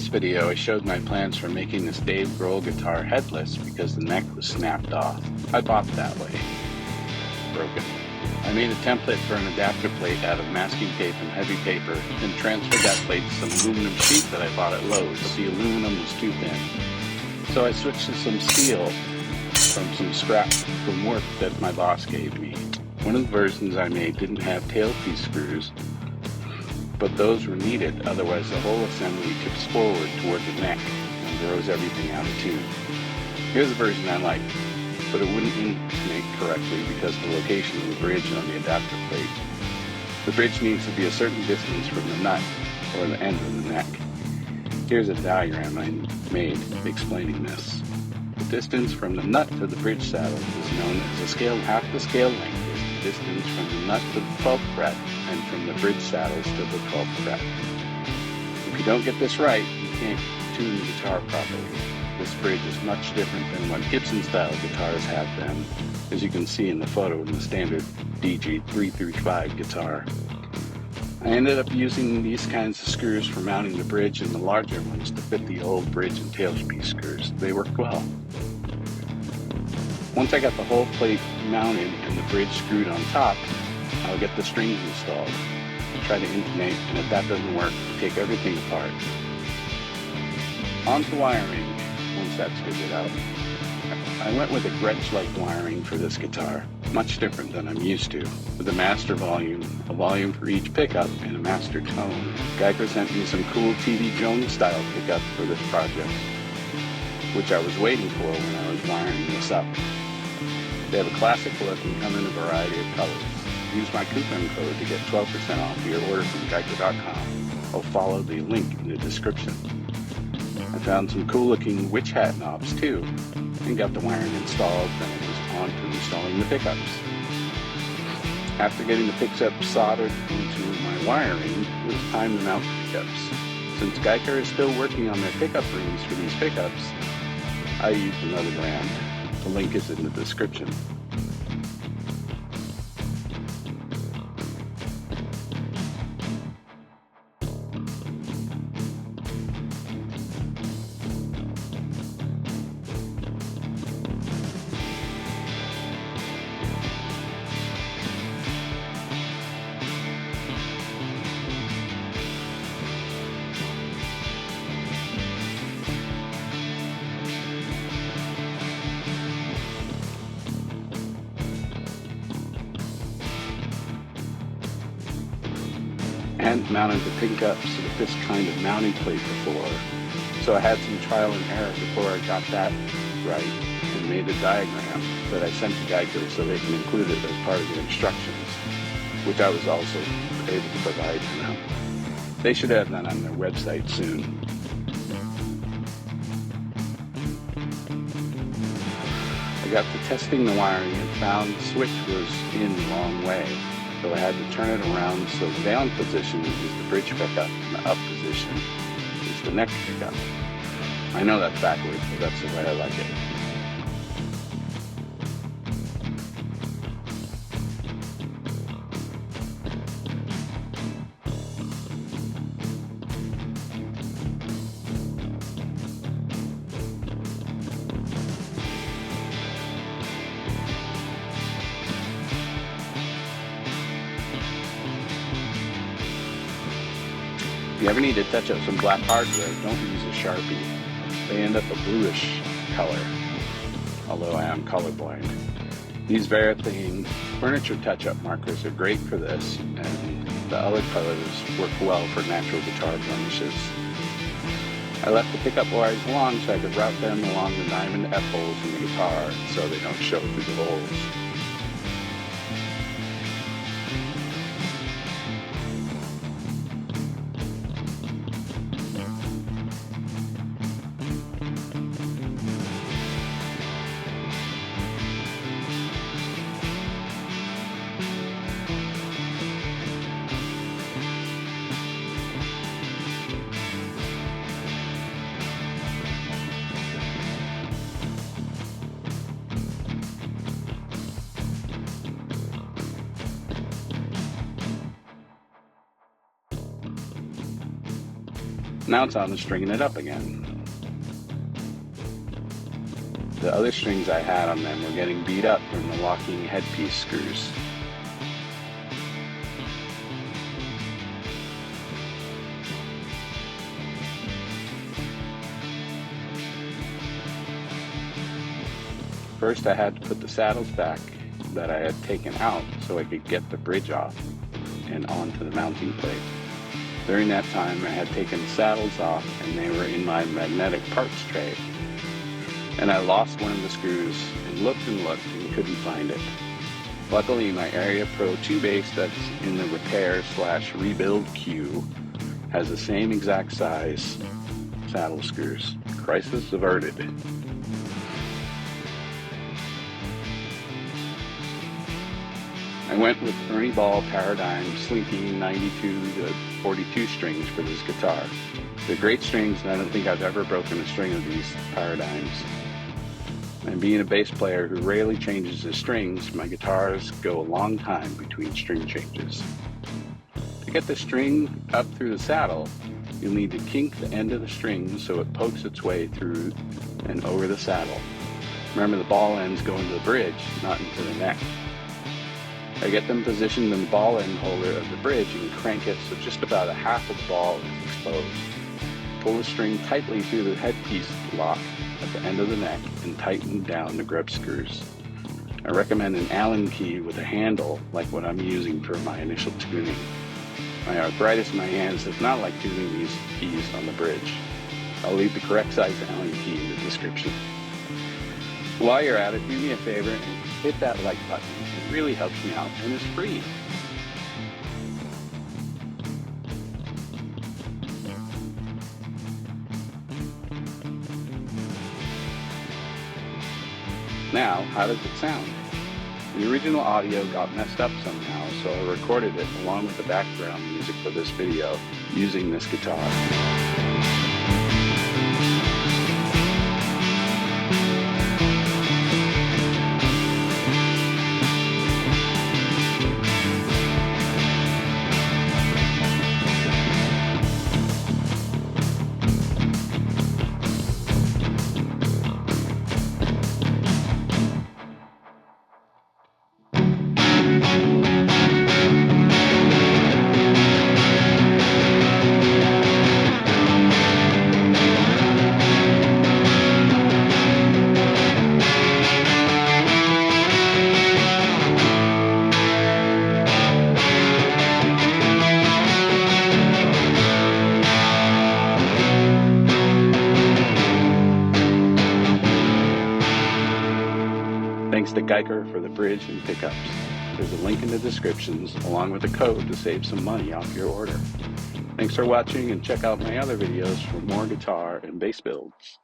previous video, I showed my plans for making this Dave Grohl guitar headless because the neck was snapped off. I bought it that way. Broken. I made a template for an adapter plate out of masking tape and heavy paper, and transferred that plate to some aluminum sheet that I bought at Lowe's, but the aluminum was too thin. So I switched to some steel from some scrap from work that my boss gave me. One of the versions I made didn't have tailpiece screws, but those were needed, otherwise the whole assembly tips forward toward the neck and throws everything out of tune. Here's the version I like, but it wouldn't intonate correctly because of the location of the bridge on the adapter plate. The bridge needs to be a certain distance from the nut or the end of the neck. Here's a diagram I made explaining this. The distance from the nut to the bridge saddle is known as a scale. Half the scale length is the distance from the nut to the 12th fret and from the bridge saddles to the 12th fret. If you don't get this right, you can't tune the guitar properly. This bridge is much different than what Gibson-style guitars have been, as you can see in the photo in the standard DG335 guitar. I ended up using these kinds of screws for mounting the bridge and the larger ones to fit the old bridge and tailpiece screws. They worked well. Once I got the whole plate mounted and the bridge screwed on top, I'll get the strings installed. Try to intonate, and if that doesn't work, take everything apart. On to wiring, once that's figured out. I went with a Gretsch-like wiring for this guitar, much different than I'm used to, with a master volume, a volume for each pickup, and a master tone. Guyker sent me some cool T.D. Jones-style pickup for this project, which I was waiting for when I was wiring this up. They have a classic look and come in a variety of colors. Use my coupon code to get 12% off your order from Guyker.com. I'll follow the link in the description. I found some cool looking witch hat knobs too, and got the wiring installed, then it was on to installing the pickups. After getting the pickups soldered into my wiring, it was time to mount the pickups. Since Guyker is still working on their pickup rings for these pickups, I used another brand. The link is in the description. And mounted the pickups with this kind of mounting plate before, so I had some trial and error before I got that right and made a diagram that I sent to Guyker so they can include it as part of the instructions, which I was also able to provide to them. They should have that on their website soon. I got to testing the wiring and found the switch was in the wrong way. So I had to turn it around so the down position is the bridge pickup and the up position is the neck pickup. I know that's backwards, but that's the way I like it. If you ever need to touch up some black hardware, don't use a Sharpie. They end up a bluish color, although I am colorblind. These Varathane furniture touch-up markers are great for this, and the other colors work well for natural guitar blemishes. I left the pickup wires long so I could route them along the diamond F-holes in the guitar so they don't show through the holes. Now it's on to stringing it up again. The other strings I had on them were getting beat up from the locking headpiece screws. First I had to put the saddles back that I had taken out so I could get the bridge off and onto the mounting plate. During that time I had taken the saddles off and they were in my magnetic parts tray. And I lost one of the screws and looked and couldn't find it. Luckily my Area Pro 2 base that's in the repair/rebuild queue has the same exact size saddle screws. Crisis averted. I went with Ernie Ball Paradigm Slinky 92 to 42 strings for this guitar. They're great strings and I don't think I've ever broken a string of these Paradigms. And being a bass player who rarely changes his strings, my guitars go a long time between string changes. To get the string up through the saddle, you'll need to kink the end of the string so it pokes its way through and over the saddle. Remember, the ball ends go into the bridge, not into the neck. I get them positioned in the ball end holder of the bridge and crank it so just about a half of the ball is exposed. Pull the string tightly through the headpiece lock at the end of the neck and tighten down the grub screws. I recommend an Allen key with a handle like what I'm using for my initial tuning. My arthritis in my hands does not like tuning these keys on the bridge. I'll leave the correct size Allen key in the description. While you're at it, do me a favor and hit that like button. It really helps me out and it's free. Now, how does it sound? The original audio got messed up somehow, so I recorded it along with the background music for this video using this guitar. Thanks to Guyker for the bridge and pickups. There's a link in the descriptions along with a code to save some money off your order. Thanks for watching and check out my other videos for more guitar and bass builds.